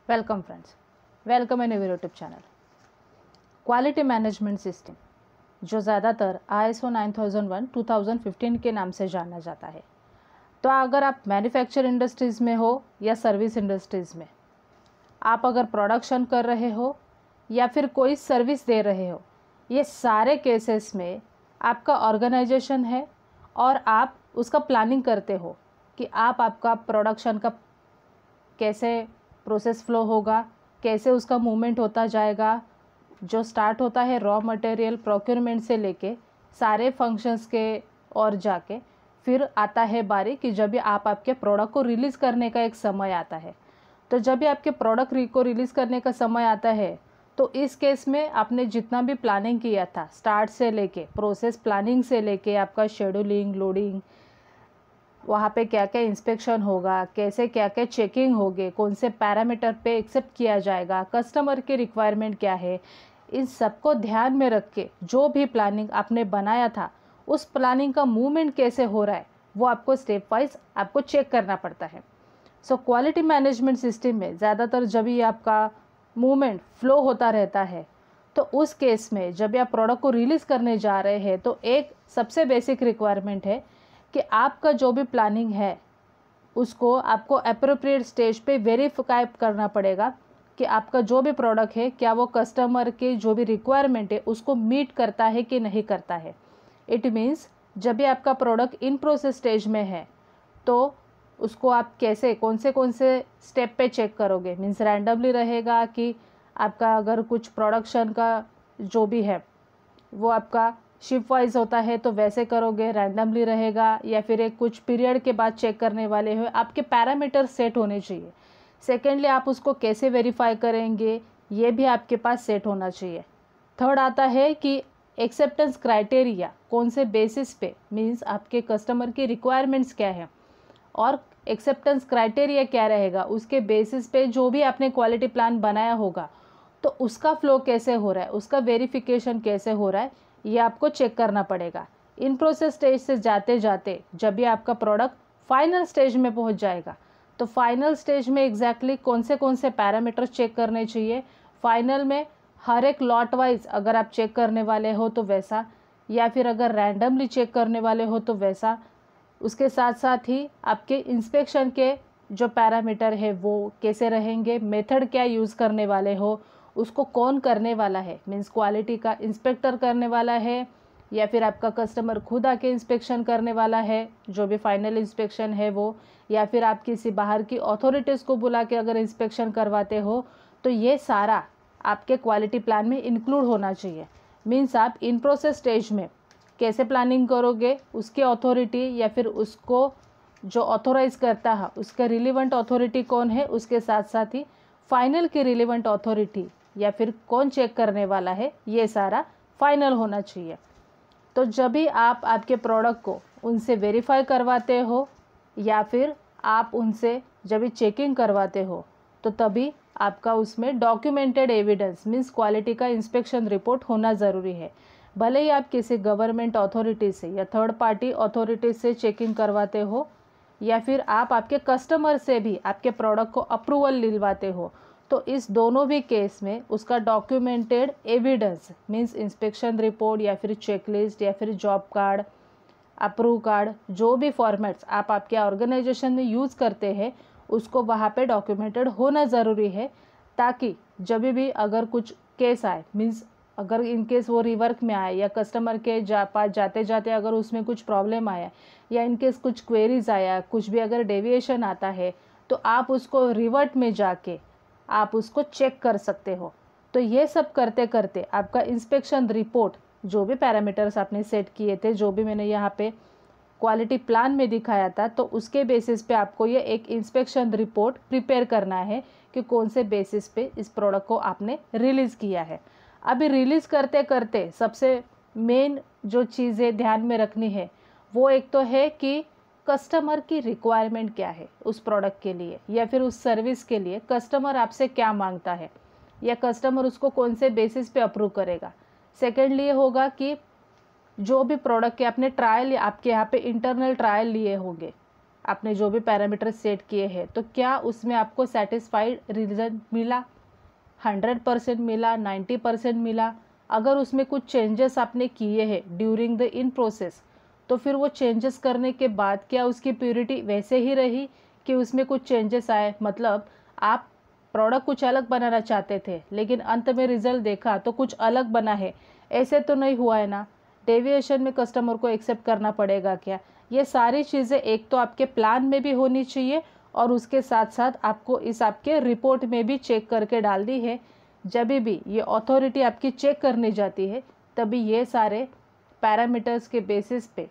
Welcome friends, welcome in our YouTube channel. Quality management system जो ज़्यादातर ISO 9001 2015 के नाम से जाना जाता है। तो अगर आप मैन्युफैक्चर इंडस्ट्रीज़ में हो या सर्विस इंडस्ट्रीज़ में, आप अगर प्रोडक्शन कर रहे हो या फिर कोई सर्विस दे रहे हो, ये सारे केसेस में आपका ऑर्गेनाइजेशन है और आप उसका प्लानिंग करते हो कि आपका प्रोडक्शन का कैसे प्रोसेस फ्लो होगा, कैसे उसका मूवमेंट होता जाएगा। जो स्टार्ट होता है रॉ मटेरियल प्रोक्योरमेंट से लेके सारे फंक्शंस के और जाके फिर आता है बारी कि जब भी आप आपके प्रोडक्ट को रिलीज़ करने का एक समय आता है। तो जब भी आपके प्रोडक्ट को रिलीज़ करने का समय आता है, तो इस केस में आपने जितना भी प्लानिंग किया था स्टार्ट से लेके प्रोसेस प्लानिंग से लेके आपका शेड्यूलिंग, लोडिंग, वहाँ पे क्या क्या इंस्पेक्शन होगा, कैसे क्या क्या चेकिंग होगी, कौन से पैरामीटर पे एक्सेप्ट किया जाएगा, कस्टमर की रिक्वायरमेंट क्या है, इन सबको ध्यान में रख के जो भी प्लानिंग आपने बनाया था उस प्लानिंग का मूवमेंट कैसे हो रहा है वो आपको स्टेप वाइज आपको चेक करना पड़ता है। सो क्वालिटी मैनेजमेंट सिस्टम में ज़्यादातर जब ये आपका मूवमेंट फ्लो होता रहता है, तो उस केस में जब आप प्रोडक्ट को रिलीज़ करने जा रहे हैं तो एक सबसे बेसिक रिक्वायरमेंट है कि आपका जो भी प्लानिंग है उसको आपको अप्रोप्रिएट स्टेज पे वेरीफाई करना पड़ेगा कि आपका जो भी प्रोडक्ट है क्या वो कस्टमर के जो भी रिक्वायरमेंट है उसको मीट करता है कि नहीं करता है। इट मीन्स जब भी आपका प्रोडक्ट इन प्रोसेस स्टेज में है तो उसको आप कैसे कौन से स्टेप पे चेक करोगे। मीन्स रैंडमली रहेगा कि आपका अगर कुछ प्रोडक्शन का जो भी है वो आपका शिफ्ट वाइज होता है तो वैसे करोगे, रैंडमली रहेगा, या फिर एक कुछ पीरियड के बाद चेक करने वाले हो। आपके पैरामीटर सेट होने चाहिए। सेकेंडली आप उसको कैसे वेरीफाई करेंगे ये भी आपके पास सेट होना चाहिए। थर्ड आता है कि एक्सेप्टेंस क्राइटेरिया कौन से बेसिस पे, मीन्स आपके कस्टमर की रिक्वायरमेंट्स क्या है और एक्सेप्टेंस क्राइटेरिया क्या रहेगा, उसके बेसिस पे जो भी आपने क्वालिटी प्लान बनाया होगा तो उसका फ्लो कैसे हो रहा है, उसका वेरिफिकेशन कैसे हो रहा है, ये आपको चेक करना पड़ेगा। इन प्रोसेस स्टेज से जाते जाते जब भी आपका प्रोडक्ट फाइनल स्टेज में पहुंच जाएगा तो फाइनल स्टेज में एग्जैक्टली कौन से पैरामीटर चेक करने चाहिए। फाइनल में हर एक लॉट वाइज अगर आप चेक करने वाले हो तो वैसा, या फिर अगर रैंडमली चेक करने वाले हो तो वैसा। उसके साथ साथ ही आपके इंस्पेक्शन के जो पैरामीटर है वो कैसे रहेंगे, मेथड क्या यूज़ करने वाले हो, उसको कौन करने वाला है, मीन्स क्वालिटी का इंस्पेक्टर करने वाला है या फिर आपका कस्टमर खुद आके इंस्पेक्शन करने वाला है जो भी फाइनल इंस्पेक्शन है वो, या फिर आप किसी बाहर की अथॉरिटीज़ को बुला के अगर इंस्पेक्शन करवाते हो तो ये सारा आपके क्वालिटी प्लान में इंक्लूड होना चाहिए। मीन्स आप इन प्रोसेस स्टेज में कैसे प्लानिंग करोगे, उसकी अथॉरिटी या फिर उसको जो ऑथोराइज करता है उसका रिलेवेंट अथॉरिटी कौन है, उसके साथ साथ ही फाइनल की रिलेवेंट अथॉरिटी या फिर कौन चेक करने वाला है, ये सारा फाइनल होना चाहिए। तो जब भी आप आपके प्रोडक्ट को उनसे वेरीफाई करवाते हो या फिर आप उनसे जब भी चेकिंग करवाते हो तो तभी आपका उसमें डॉक्यूमेंटेड एविडेंस मीन्स क्वालिटी का इंस्पेक्शन रिपोर्ट होना ज़रूरी है। भले ही आप किसी गवर्नमेंट अथॉरिटी से या थर्ड पार्टी अथॉरिटी से चेकिंग करवाते हो या फिर आप आपके कस्टमर से भी आपके प्रोडक्ट को अप्रूवल दिलवाते हो, तो इस दोनों भी केस में उसका documented evidence means inspection report या फिर चेकलिस्ट या फिर जॉब कार्ड, अप्रूव कार्ड, जो भी फॉर्मेट्स आप आपके ऑर्गेनाइजेशन में यूज़ करते हैं उसको वहाँ पे डॉक्यूमेंटेड होना ज़रूरी है, ताकि जब भी अगर कुछ केस आए, मीन्स अगर इन केस वो रिवर्क में आए या कस्टमर के पास जाते जाते अगर उसमें कुछ प्रॉब्लम आया या इन केस कुछ क्वेरीज आया, कुछ भी अगर डेविएशन आता है तो आप उसको रिवर्ट में जाके आप उसको चेक कर सकते हो। तो ये सब करते करते आपका इंस्पेक्शन रिपोर्ट जो भी पैरामीटर्स आपने सेट किए थे, जो भी मैंने यहाँ पे क्वालिटी प्लान में दिखाया था, तो उसके बेसिस पे आपको ये एक इंस्पेक्शन रिपोर्ट प्रिपेयर करना है कि कौन से बेसिस पे इस प्रोडक्ट को आपने रिलीज़ किया है। अभी रिलीज़ करते करते सबसे मेन जो चीज़ें ध्यान में रखनी है वो एक तो है कि कस्टमर की रिक्वायरमेंट क्या है उस प्रोडक्ट के लिए या फिर उस सर्विस के लिए, कस्टमर आपसे क्या मांगता है या कस्टमर उसको कौन से बेसिस पे अप्रूव करेगा। सेकेंडली ये होगा कि जो भी प्रोडक्ट के आपने ट्रायल आपके यहाँ पे इंटरनल ट्रायल लिए होंगे, आपने जो भी पैरामीटर सेट किए हैं, तो क्या उसमें आपको सेटिस्फाइड रिजल्ट मिला, 100% मिला, 90% मिला? अगर उसमें कुछ चेंजेस आपने किए हैं ड्यूरिंग द इन प्रोसेस, तो फिर वो चेंजेस करने के बाद क्या उसकी प्योरिटी वैसे ही रही कि उसमें कुछ चेंजेस आए? मतलब आप प्रोडक्ट कुछ अलग बनाना चाहते थे लेकिन अंत में रिजल्ट देखा तो कुछ अलग बना है, ऐसे तो नहीं हुआ है ना? डेविएशन में कस्टमर को एक्सेप्ट करना पड़ेगा क्या? ये सारी चीज़ें एक तो आपके प्लान में भी होनी चाहिए और उसके साथ साथ आपको इस आपके रिपोर्ट में भी चेक करके डालनी है। जब भी ये अथॉरिटी आपकी चेक करने जाती है, तभी ये सारे पैरामीटर्स के बेसिस पे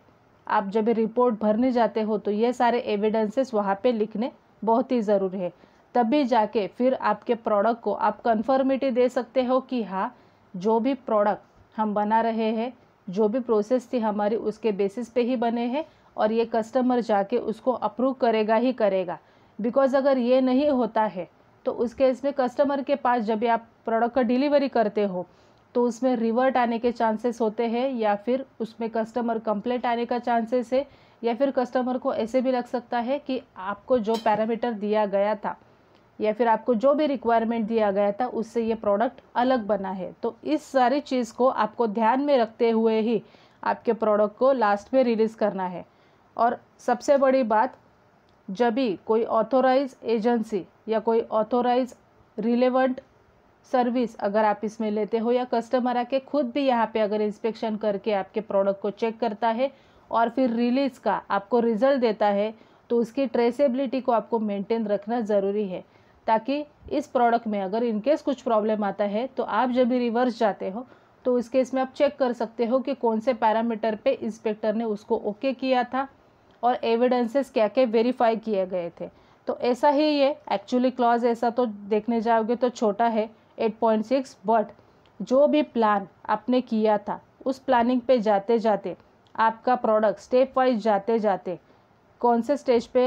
आप जब रिपोर्ट भरने जाते हो तो ये सारे एविडेंसेस वहाँ पे लिखने बहुत ही ज़रूरी है। तभी जाके फिर आपके प्रोडक्ट को आप कन्फर्मिटी दे सकते हो कि हाँ, जो भी प्रोडक्ट हम बना रहे हैं, जो भी प्रोसेस थी हमारी, उसके बेसिस पे ही बने हैं और ये कस्टमर जाके उसको अप्रूव करेगा ही करेगा। बिकॉज़ अगर ये नहीं होता है तो उस केस में कस्टमर के पास जब भी आप प्रोडक्ट का डिलीवरी करते हो तो उसमें रिवर्ट आने के चांसेस होते हैं, या फिर उसमें कस्टमर कंप्लेंट आने का चांसेस है, या फिर कस्टमर को ऐसे भी लग सकता है कि आपको जो पैरामीटर दिया गया था या फिर आपको जो भी रिक्वायरमेंट दिया गया था उससे ये प्रोडक्ट अलग बना है। तो इस सारी चीज़ को आपको ध्यान में रखते हुए ही आपके प्रोडक्ट को लास्ट में रिलीज़ करना है। और सबसे बड़ी बात, जब भी कोई ऑथोराइज एजेंसी या कोई ऑथोराइज रिलेवेंट सर्विस अगर आप इसमें लेते हो, या कस्टमर आके खुद भी यहाँ पे अगर इंस्पेक्शन करके आपके प्रोडक्ट को चेक करता है और फिर रिलीज़ का आपको रिजल्ट देता है, तो उसकी ट्रेसेबिलिटी को आपको मेंटेन रखना ज़रूरी है, ताकि इस प्रोडक्ट में अगर इनकेस कुछ प्रॉब्लम आता है तो आप जब भी रिवर्स जाते हो तो उस केस में आप चेक कर सकते हो कि कौन से पैरामीटर पे इंस्पेक्टर ने उसको ओके किया था और एविडेंसेस क्या क्या वेरीफाई किए गए थे। तो ऐसा ही ये एक्चुअली क्लॉज ऐसा तो देखने जाओगे तो छोटा है 8.6, बट जो भी प्लान आपने किया था उस प्लानिंग पे जाते जाते आपका प्रोडक्ट स्टेप वाइज जाते जाते कौन से स्टेज पे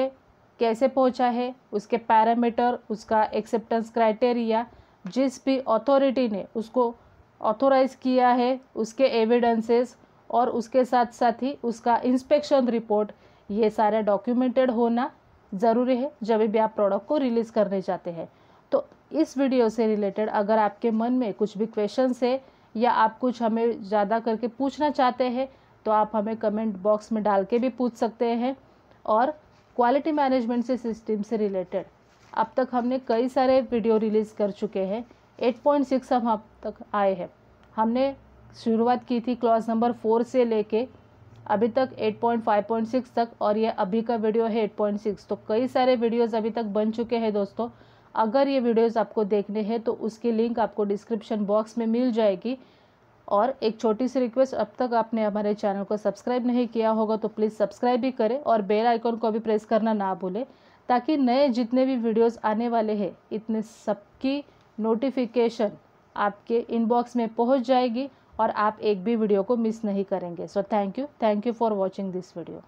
कैसे पहुंचा है, उसके पैरामीटर, उसका एक्सेप्टेंस क्राइटेरिया, जिस भी अथॉरिटी ने उसको ऑथोराइज किया है उसके एविडेंसेस, और उसके साथ साथ ही उसका इंस्पेक्शन रिपोर्ट, ये सारा डॉक्यूमेंटेड होना ज़रूरी है जब भी आप प्रोडक्ट को रिलीज़ करने जाते हैं। तो इस वीडियो से रिलेटेड अगर आपके मन में कुछ भी क्वेश्चंस है या आप कुछ हमें ज़्यादा करके पूछना चाहते हैं तो आप हमें कमेंट बॉक्स में डाल के भी पूछ सकते हैं। और क्वालिटी मैनेजमेंट से सिस्टम से रिलेटेड अब तक हमने कई सारे वीडियो रिलीज़ कर चुके हैं। 8.6 हम अब तक आए हैं। हमने शुरुआत की थी क्लॉज नंबर 4 से लेके अभी तक 8.5.6 तक, और ये अभी का वीडियो है 8.6। तो कई सारे वीडियोस अभी तक बन चुके हैं दोस्तों। अगर ये वीडियोस आपको देखने हैं तो उसकी लिंक आपको डिस्क्रिप्शन बॉक्स में मिल जाएगी। और एक छोटी सी रिक्वेस्ट, अब तक आपने हमारे चैनल को सब्सक्राइब नहीं किया होगा तो प्लीज़ सब्सक्राइब भी करें और बेल आइकन को भी प्रेस करना ना भूलें, ताकि नए जितने भी वीडियोस आने वाले हैं इतने सबकी नोटिफिकेशन आपके इनबॉक्स में पहुंच जाएगी और आप एक भी वीडियो को मिस नहीं करेंगे। So thank you for watching this video.